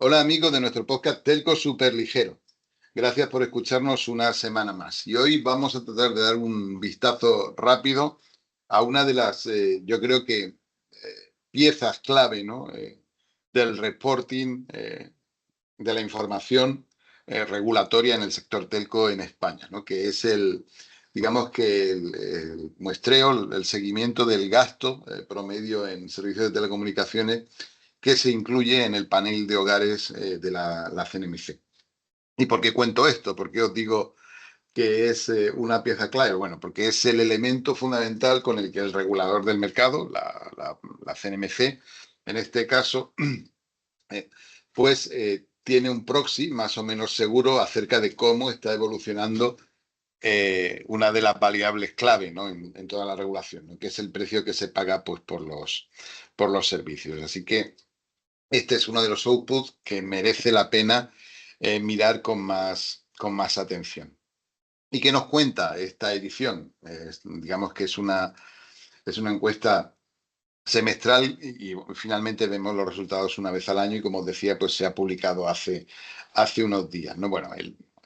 Hola amigos de nuestro podcast Telco Superligero. Gracias por escucharnos una semana más. Y hoy vamos a tratar de dar un vistazo rápido a una de las, yo creo que, piezas clave, ¿no? Del reporting, de la información regulatoria en el sector telco en España, ¿no? Que es digamos que el muestreo, el seguimiento del gasto promedio en servicios de telecomunicaciones que se incluye en el panel de hogares de la CNMC. ¿Y por qué cuento esto? ¿Por qué os digo que es una pieza clave? Bueno, porque es el elemento fundamental con el que el regulador del mercado, la CNMC, en este caso, eh, pues tiene un proxy más o menos seguro acerca de cómo está evolucionando una de las variables clave, ¿no? en toda la regulación, ¿no? Que es el precio que se paga pues, por los servicios. Así que este es uno de los outputs que merece la pena mirar con más atención. ¿Y qué nos cuenta esta edición? Digamos que es una encuesta semestral y finalmente vemos los resultados una vez al año y como os decía, pues se ha publicado hace unos días, ¿no? Bueno,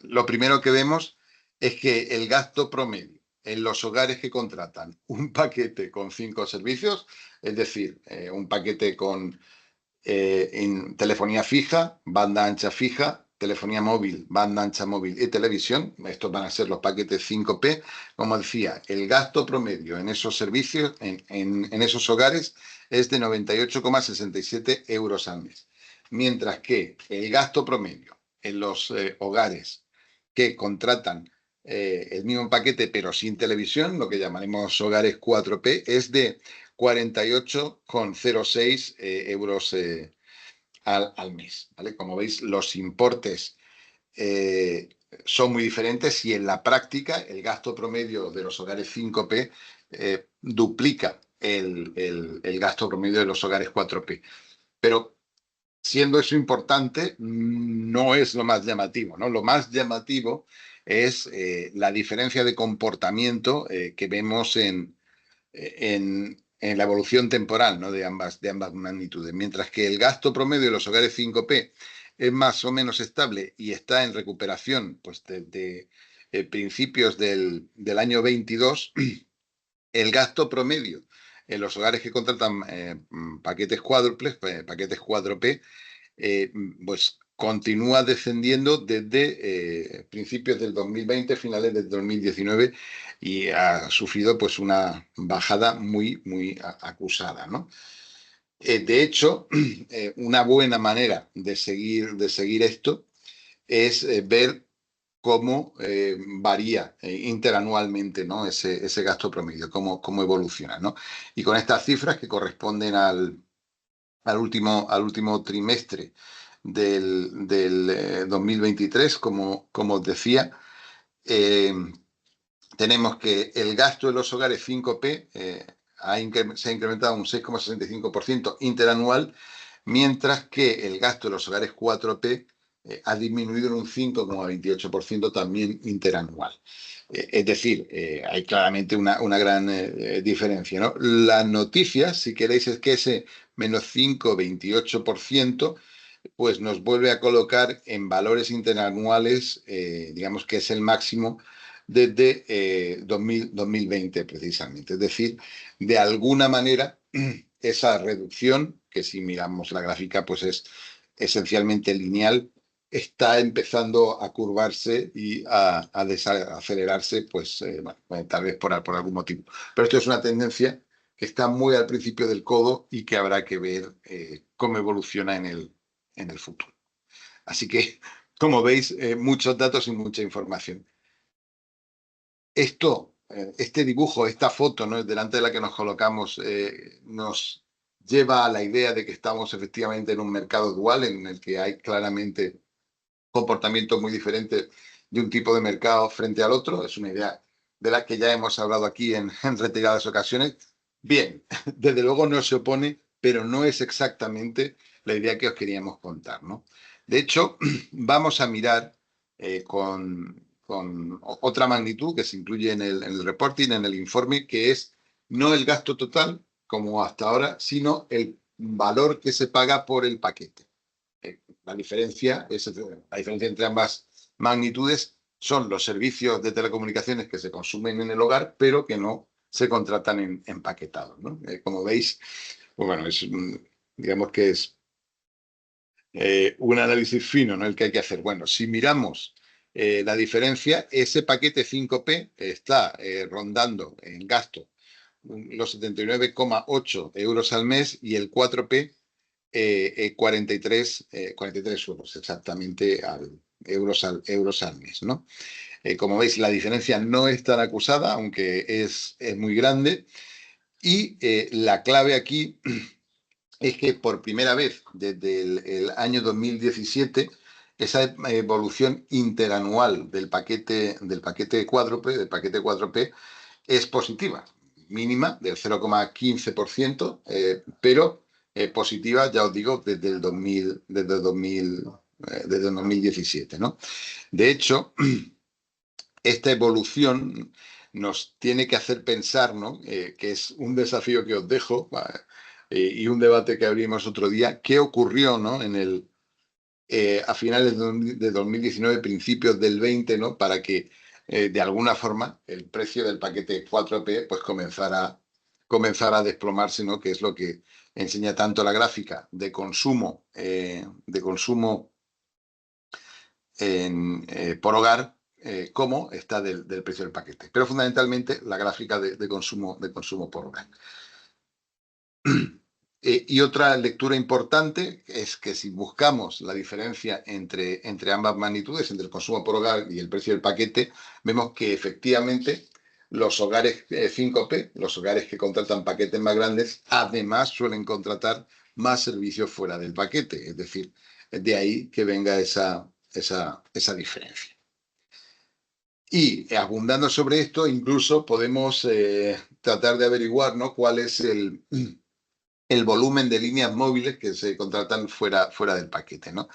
lo primero que vemos es que el gasto promedio en los hogares que contratan un paquete con 5 servicios, es decir, un paquete con en telefonía fija, banda ancha fija, telefonía móvil, banda ancha móvil y televisión. Estos van a ser los paquetes 5P. Como decía, el gasto promedio en esos servicios, en esos hogares, es de 98,67 euros al mes. Mientras que el gasto promedio en los hogares que contratan el mismo paquete pero sin televisión, lo que llamaremos hogares 4P, es de 48,06 euros al mes. ¿Vale? Como veis, los importes eh, son muy diferentes y en la práctica el gasto promedio de los hogares 5P duplica el gasto promedio de los hogares 4P. Pero siendo eso importante, no es lo más llamativo, ¿no? Lo más llamativo es la diferencia de comportamiento que vemos en la evolución temporal, ¿no? De ambas magnitudes. Mientras que el gasto promedio de los hogares 5P es más o menos estable y está en recuperación pues, desde principios del año 22, el gasto promedio en los hogares que contratan paquetes cuádruples, paquetes 4P, pues continúa descendiendo desde principios del 2020, finales del 2019, y ha sufrido pues una bajada muy acusada, ¿no? De hecho, una buena manera de seguir esto es ver cómo varía interanualmente, ¿no? Ese gasto promedio, cómo evoluciona, ¿no? Y con estas cifras que corresponden al último trimestre del 2023, como os decía, eh, tenemos que el gasto de los hogares 5P se ha incrementado un 6,65% interanual, mientras que el gasto de los hogares 4P ha disminuido en un 5,28% también interanual. Es decir, hay claramente una gran diferencia, ¿no? La noticia, si queréis, es que ese menos 5,28% pues nos vuelve a colocar en valores interanuales, digamos que es el máximo desde 2020 precisamente. Es decir, de alguna manera, esa reducción, que si miramos la gráfica, pues es esencialmente lineal, está empezando a curvarse y a desacelerarse, pues bueno, tal vez por algún motivo. Pero esto es una tendencia que está muy al principio del codo y que habrá que ver cómo evoluciona en el futuro. Así que, como veis, muchos datos y mucha información. Este dibujo, esta foto, ¿no? Delante de la que nos colocamos, nos lleva a la idea de que estamos efectivamente en un mercado dual en el que hay claramente comportamientos muy diferentes de un tipo de mercado frente al otro. Es una idea de la que ya hemos hablado aquí en retiradas ocasiones. Bien, desde luego no se opone, pero no es exactamente la idea que os queríamos contar, ¿no? De hecho, vamos a mirar con otra magnitud que se incluye en el reporting, en el informe, que es no el gasto total, como hasta ahora, sino el valor que se paga por el paquete. La diferencia entre ambas magnitudes son los servicios de telecomunicaciones que se consumen en el hogar, pero que no se contratan en empaquetados, ¿no? Como veis, pues bueno, digamos que es un análisis fino, ¿no?, el que hay que hacer. Bueno, si miramos la diferencia, ese paquete 5P está rondando en gasto los 79,8 euros al mes y el 4P 43 euros exactamente euros al mes, ¿no? Como veis, la diferencia no es tan acusada, aunque es muy grande. Y la clave aquí es que por primera vez desde el año 2017 esa evolución interanual del paquete 4P, es positiva, mínima del 0,15%, pero positiva, ya os digo, desde el 2017, ¿no? De hecho, esta evolución nos tiene que hacer pensar, ¿no?, que es un desafío que os dejo, y un debate que abrimos otro día, qué ocurrió, ¿no?, a finales de 2019, principios del 20, ¿no?, para que de alguna forma el precio del paquete 4P pues comenzara a desplomarse, ¿no?, que es lo que enseña tanto la gráfica de consumo por hogar, como está del precio del paquete. Pero fundamentalmente la gráfica de consumo por hogar. Y otra lectura importante es que si buscamos la diferencia entre ambas magnitudes, entre el consumo por hogar y el precio del paquete, vemos que efectivamente los hogares 5P, los hogares que contratan paquetes más grandes, además suelen contratar más servicios fuera del paquete. Es decir, de ahí que venga esa diferencia. Y abundando sobre esto, incluso podemos tratar de averiguar, ¿no?, cuál es el volumen de líneas móviles que se contratan fuera del paquete, ¿no?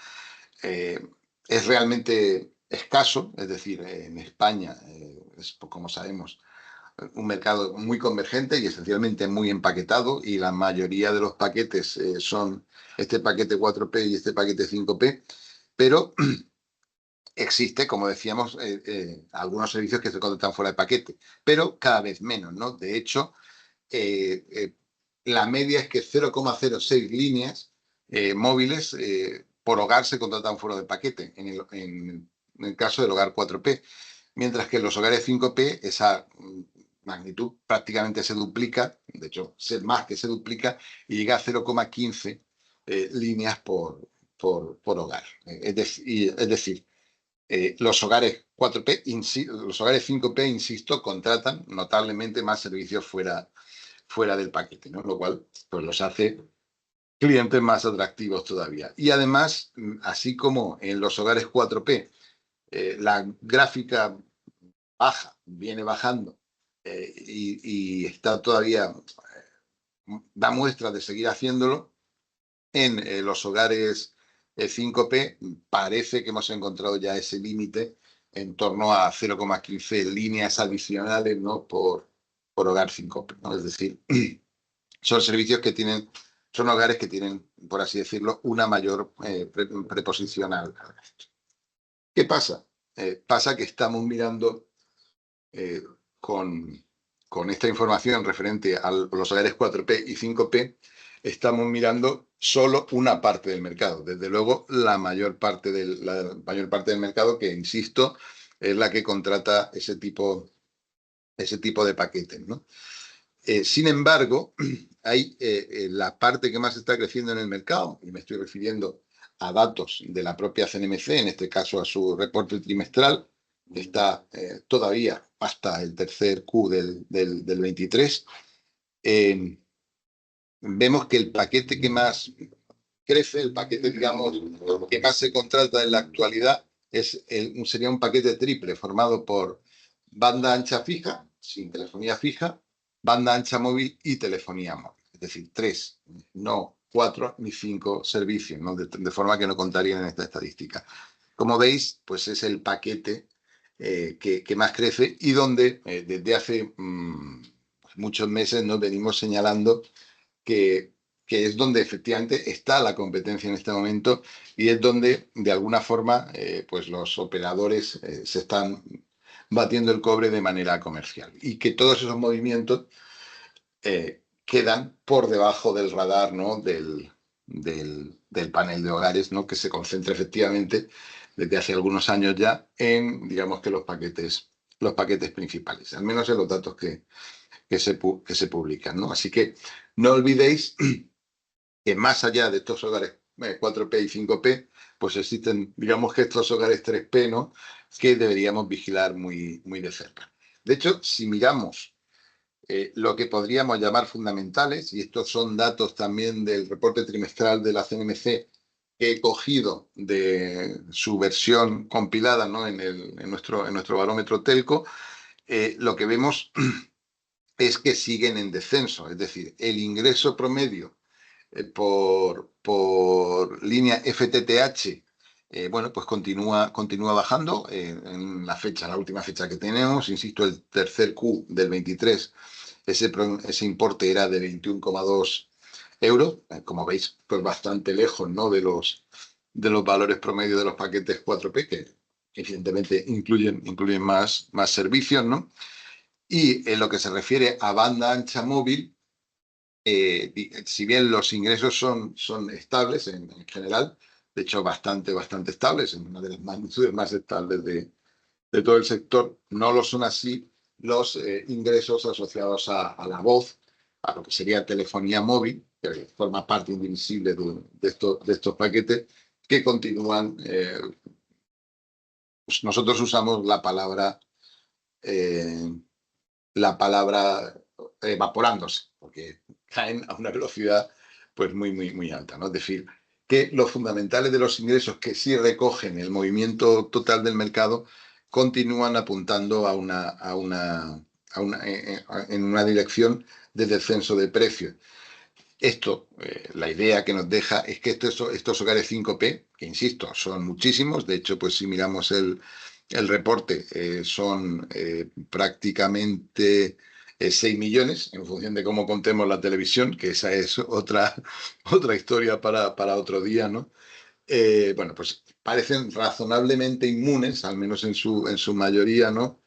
Es realmente escaso, es decir, en España es, como sabemos, un mercado muy convergente y esencialmente muy empaquetado, y la mayoría de los paquetes son este paquete 4P y este paquete 5P, pero existe, como decíamos, algunos servicios que se contratan fuera de paquete, pero cada vez menos, ¿no? De hecho, la media es que 0,06 líneas móviles por hogar se contratan fuera de paquete, en el caso del hogar 4P, mientras que en los hogares 5P esa magnitud prácticamente se duplica, de hecho, más que se duplica, y llega a 0,15 líneas por hogar. Es decir, los hogares 4P, los hogares 5P, insisto, contratan notablemente más servicios fuera del paquete, ¿no? Lo cual pues los hace clientes más atractivos todavía. Y además, así como en los hogares 4P, la gráfica viene bajando, y está todavía, da muestras de seguir haciéndolo, en los hogares 5P parece que hemos encontrado ya ese límite en torno a 0,15 líneas adicionales, ¿no?, por hogar 5P, ¿no? Es decir, son servicios que son hogares que tienen, por así decirlo, una mayor preposición al resto. ¿Qué pasa? Pasa que estamos mirando con esta información referente a los hogares 4P y 5P, estamos mirando solo una parte del mercado. Desde luego, la mayor parte del mercado, que insisto, es la que contrata ese tipo de paquetes, ¿no? Sin embargo, hay la parte que más está creciendo en el mercado, y me estoy refiriendo a datos de la propia CNMC, en este caso a su reporte trimestral, que está todavía hasta el tercer Q del 23. Vemos que el paquete que más crece, el paquete, digamos, que más se contrata en la actualidad, sería un paquete triple formado por banda ancha fija, sin telefonía fija, banda ancha móvil y telefonía móvil. Es decir, 3, no 4 ni 5 servicios, ¿no? De forma que no contarían en esta estadística. Como veis, pues es el paquete que más crece, y donde desde hace muchos meses nos venimos señalando que que es donde efectivamente está la competencia en este momento y es donde, de alguna forma, pues los operadores se están batiendo el cobre de manera comercial y que todos esos movimientos quedan por debajo del radar, ¿no? del panel de hogares, ¿no? Que se concentra efectivamente desde hace algunos años ya en, digamos que los paquetes principales, al menos en los datos que se publican, ¿no? Así que no olvidéis que más allá de estos hogares 4P y 5P, pues existen, digamos que estos hogares 3P, ¿no? Que deberíamos vigilar muy, muy de cerca. De hecho, si miramos lo que podríamos llamar fundamentales, y estos son datos también del reporte trimestral de la CNMC que he cogido de su versión compilada, ¿no? en nuestro barómetro telco, lo que vemos es que siguen en descenso, es decir, el ingreso promedio por línea FTTH, bueno, pues continúa bajando en la última fecha que tenemos, insisto, el tercer Q del 23, ese importe era de 21,2 euros, como veis, pues bastante lejos, ¿no? de los valores promedio de los paquetes 4P, que evidentemente incluyen más servicios, ¿no? Y en lo que se refiere a banda ancha móvil, si bien los ingresos son estables en general, de hecho bastante estables, en una de las magnitudes más estables de todo el sector, no lo son así los ingresos asociados a la voz, a lo que sería telefonía móvil, que forma parte indivisible de estos paquetes, que continúan, pues nosotros usamos eh, la palabra evaporándose, porque caen a una velocidad pues muy alta, ¿no? Es decir, que los fundamentales de los ingresos que sí recogen el movimiento total del mercado continúan apuntando en una dirección de descenso de precios. Esto, la idea que nos deja es que estos hogares 5P, que insisto, son muchísimos, de hecho, pues si miramos el reporte, son prácticamente 6 millones, en función de cómo contemos la televisión, que esa es otra historia para otro día, ¿no? Bueno, pues parecen razonablemente inmunes, al menos en su mayoría, ¿no?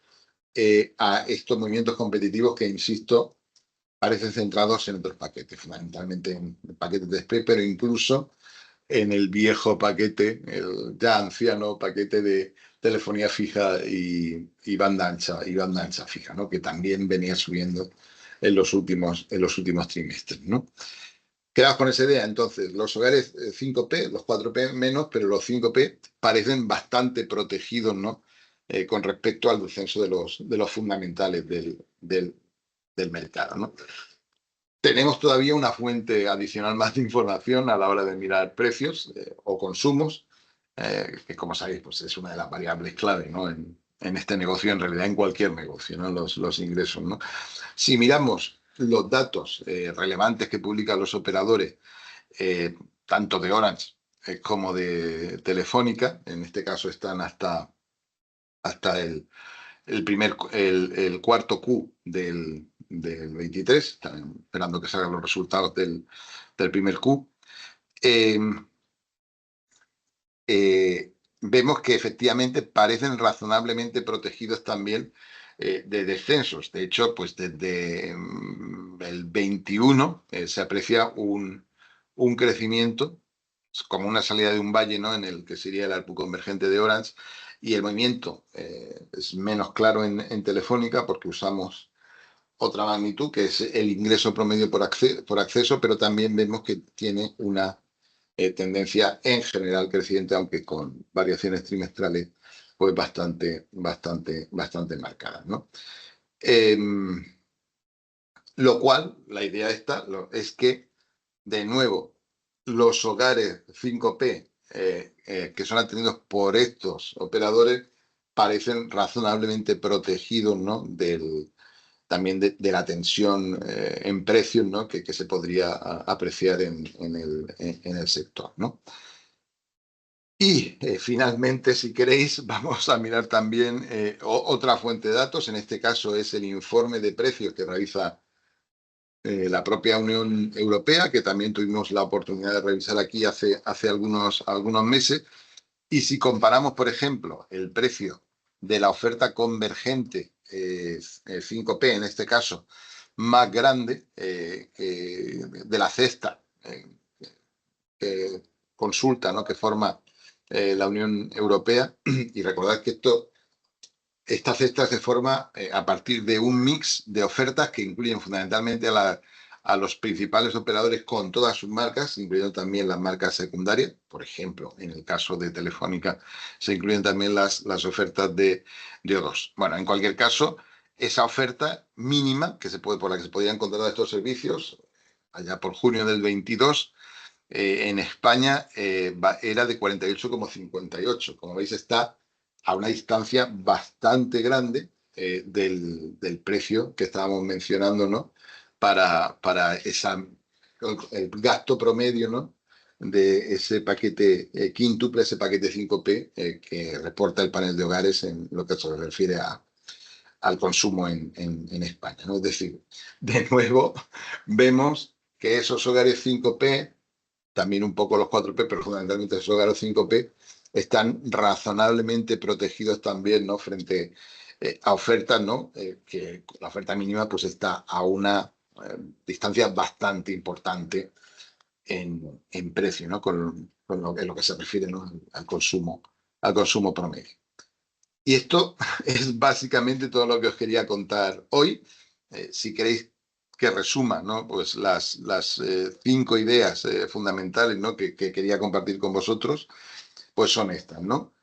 A estos movimientos competitivos que, insisto, parecen centrados en otros paquetes, fundamentalmente en paquetes de SP, pero incluso en el viejo paquete, el ya anciano paquete de telefonía fija y banda ancha fija, ¿no? Que también venía subiendo en los últimos trimestres, ¿no? Quedaos con esa idea, entonces, los hogares 5P, los 4P menos, pero los 5P parecen bastante protegidos, ¿no? Con respecto al descenso de los fundamentales del mercado, ¿no? Tenemos todavía una fuente adicional más de información a la hora de mirar precios o consumos, que como sabéis, pues es una de las variables clave, ¿no? en este negocio, en realidad en cualquier negocio, ¿no? Los ingresos, ¿no? Si miramos los datos relevantes que publican los operadores, tanto de Orange como de Telefónica, en este caso están hasta el cuarto Q del 23, están esperando que salgan los resultados del primer Q. eh, Vemos que efectivamente parecen razonablemente protegidos también de descensos. De hecho, pues desde el 21 se aprecia un crecimiento como una salida de un valle, ¿no? En el que sería el ARPU convergente de Orange, y el movimiento es menos claro en Telefónica porque usamos otra magnitud, que es el ingreso promedio por acceso, pero también vemos que tiene una tendencia en general creciente, aunque con variaciones trimestrales pues bastante marcadas, ¿no? Eh, lo cual, la idea es que, de nuevo, los hogares 5P que son atendidos por estos operadores parecen razonablemente protegidos, ¿no? También de la tensión en precios, ¿no? que se podría apreciar en el sector, ¿no? Y finalmente, si queréis, vamos a mirar también otra fuente de datos. En este caso es el informe de precios que realiza la propia Unión Europea, que también tuvimos la oportunidad de revisar aquí hace algunos meses. Y si comparamos, por ejemplo, el precio de la oferta convergente 5P, en este caso, más grande de la cesta que consulta, ¿no?, que forma la Unión Europea. Y recordad que esta cesta se forma a partir de un mix de ofertas que incluyen fundamentalmente a los principales operadores con todas sus marcas, incluyendo también las marcas secundarias. Por ejemplo, en el caso de Telefónica se incluyen también las ofertas de O2. Bueno, en cualquier caso, esa oferta mínima por la que se podían contratar estos servicios, allá por junio del 22, en España era de 48,58. Como veis, está a una distancia bastante grande del precio que estábamos mencionando, ¿no?, para el gasto promedio, ¿no?, de ese paquete quíntuple, ese paquete 5P que reporta el panel de hogares en lo que se refiere al consumo en España, ¿no? Es decir, de nuevo vemos que esos hogares 5P, también un poco los 4P, pero fundamentalmente esos hogares 5P, están razonablemente protegidos también, ¿no?, frente a ofertas, ¿no?, que la oferta mínima pues está a una distancia bastante importante en precio, ¿no?, en lo que se refiere, ¿no?, al consumo promedio. Y esto es básicamente todo lo que os quería contar hoy. Si queréis que resuma, ¿no?, pues las 5 ideas fundamentales, ¿no?, que quería compartir con vosotros, pues son estas, ¿no?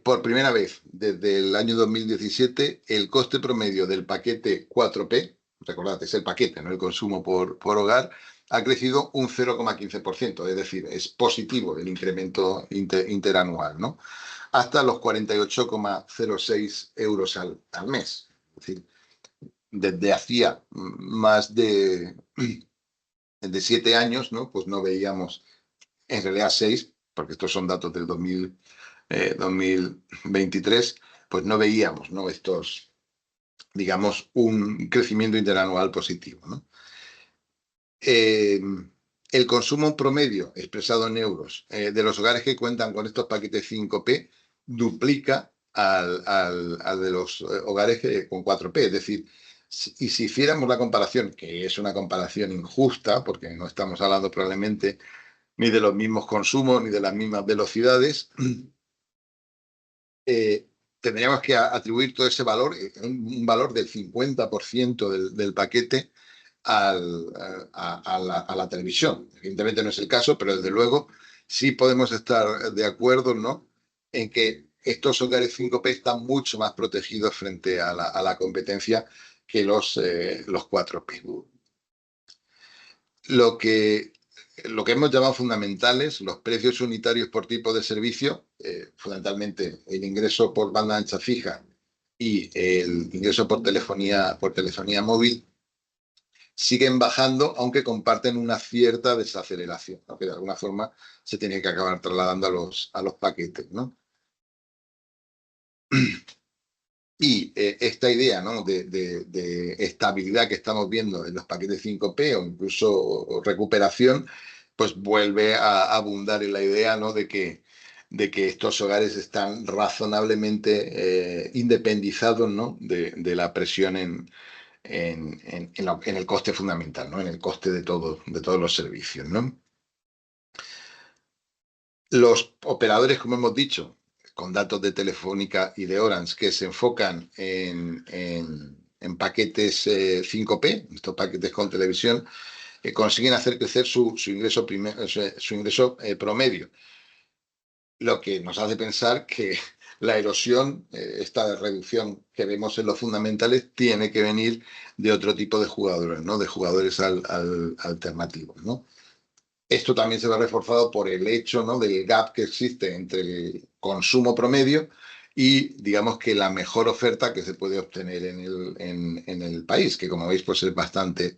Por primera vez desde el año 2017, el coste promedio del paquete 4P, recordad, es el paquete, no el consumo por hogar, ha crecido un 0,15%, es decir, es positivo el incremento interanual, ¿no?, hasta los 48,06 euros al mes. Es decir, desde hacía más de 7 años, ¿no?, pues no veíamos, en realidad 6, porque estos son datos del 2023, pues no veíamos, ¿no?, digamos, un crecimiento interanual positivo, ¿no? El consumo promedio, expresado en euros, de los hogares que cuentan con estos paquetes 5P duplica al de los hogares con 4P. Es decir, y si hiciéramos la comparación, que es una comparación injusta, porque no estamos hablando probablemente ni de los mismos consumos ni de las mismas velocidades, tendríamos que atribuir todo ese valor, un valor del 50% del paquete a la televisión. Evidentemente no es el caso, pero desde luego sí podemos estar de acuerdo, ¿no?, en que estos hogares 5P están mucho más protegidos frente a la competencia que los 4P. Lo que hemos llamado fundamentales, los precios unitarios por tipo de servicio, fundamentalmente el ingreso por banda ancha fija y el ingreso por telefonía móvil, siguen bajando, aunque comparten una cierta desaceleración, ¿no?, que de alguna forma se tiene que acabar trasladando a los paquetes, ¿no? Y esta idea, ¿no?, de estabilidad que estamos viendo en los paquetes 5P o incluso recuperación, pues vuelve a abundar en la idea, ¿no?, de que estos hogares están razonablemente independizados, ¿no?, de la presión en el coste fundamental, ¿no?, en el coste de todos los servicios, ¿no? Los operadores, como hemos dicho, con datos de Telefónica y de Orange, que se enfocan en paquetes 5P, estos paquetes con televisión, consiguen hacer crecer su ingreso promedio, lo que nos hace pensar que la erosión, esta reducción que vemos en los fundamentales, tiene que venir de otro tipo de jugadores, ¿no?, de jugadores alternativos, ¿no? Esto también se ve reforzado por el hecho, ¿no?, del gap que existe entre el consumo promedio y, digamos, que la mejor oferta que se puede obtener en el país, que, como veis, pues es bastante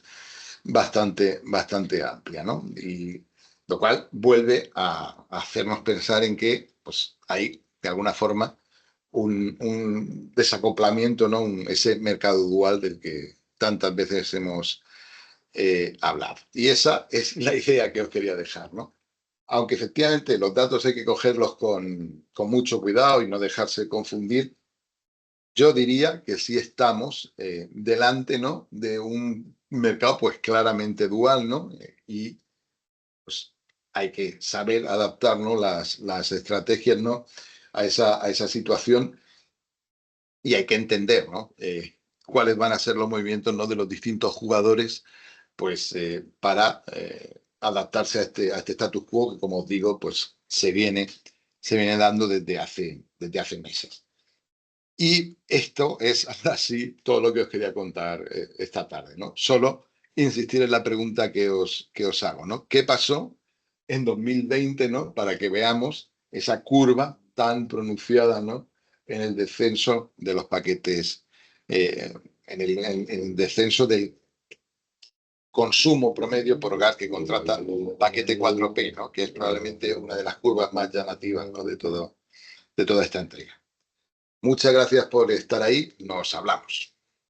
amplia, ¿no? Y lo cual vuelve a hacernos pensar en que pues, hay, de alguna forma, un desacoplamiento, ¿no?, ese mercado dual del que tantas veces hablado. Y esa es la idea que os quería dejar, ¿no? Aunque efectivamente los datos hay que cogerlos con mucho cuidado y no dejarse confundir, yo diría que sí estamos delante, ¿no?, de un mercado pues claramente dual, ¿no? Y pues hay que saber adaptarnos las estrategias, ¿no?, a esa situación, y hay que entender, ¿no?, cuáles van a ser los movimientos, ¿no?, de los distintos jugadores, pues para adaptarse a este status quo que, como os digo, pues se viene dando desde hace meses. Y esto es así todo lo que os quería contar esta tarde, ¿no? Solo insistir en la pregunta que os hago, ¿no? ¿Qué pasó en 2020, ¿no?, para que veamos esa curva tan pronunciada, ¿no?, en el descenso de los paquetes, eh, en el descenso del consumo promedio por hogar que contrata un paquete 4P, ¿no?, que es probablemente una de las curvas más llamativas, ¿no?, de toda esta entrega. Muchas gracias por estar ahí. Nos hablamos.